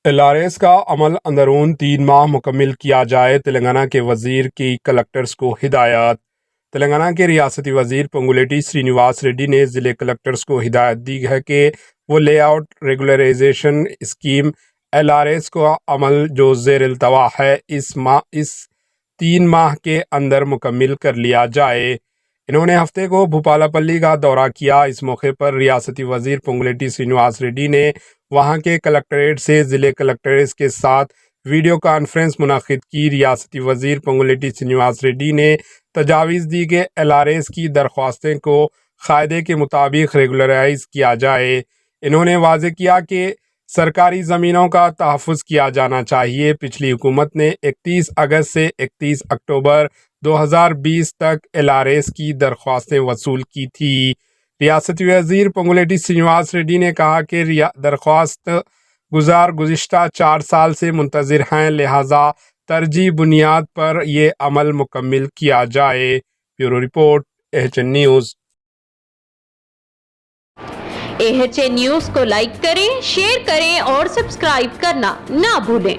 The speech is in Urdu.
LRS کا عمل اندرون 3 ماہ مکمل کیا جائے، تلنگانہ کے وزیر کی کلکٹرز کو ہدایت۔ تلنگانہ کے ریاستی وزیر پنگولیٹی سرینیواس ریڈی نے ضلع کلکٹرز کو ہدایت دی ہے کہ وہ lay out regularisation scheme LRS کا عمل جو زیر التوا ہے اس 3 ماہ کے اندر مکمل کر لیا جائے۔ انہوں نے ہفتے کو بھوپالا پلی کا دورہ کیا۔ اس موقع پر ریاستی وزیر پنگولیٹی سرینیواس ریڈی نے وہاں کے کلکٹریٹ سے ضلع کلکٹرز کے ساتھ ویڈیو کانفرنس منعقد کی۔ ریاستی وزیر پنگولیٹی سرینیواس ریڈی نے تجاویز دی کہ LRS کی درخواستیں کو قاعدے کے مطابق ریگولرائز کیا جائے۔ انہوں نے واضح کیا کہ سرکاری زمینوں کا تحفظ کیا جانا چاہیے۔ پچھلی حکومت نے 31 اگست سے 31 اکتوبر 2020 تک LRS کی درخواستیں وصول کی تھی۔ ریاستی وزیر پنگولیٹی سرینیواس ریڈی نے کہا کہ درخواست گزار گزشتہ 4 سال سے منتظر ہیں، لہذا ترجیحی بنیاد پر یہ عمل مکمل کیا جائے۔ Bureau report AHN news. AHN news کو لائک کریں، شیئر کریں اور سبسکرائب کرنا نہ بھولیں۔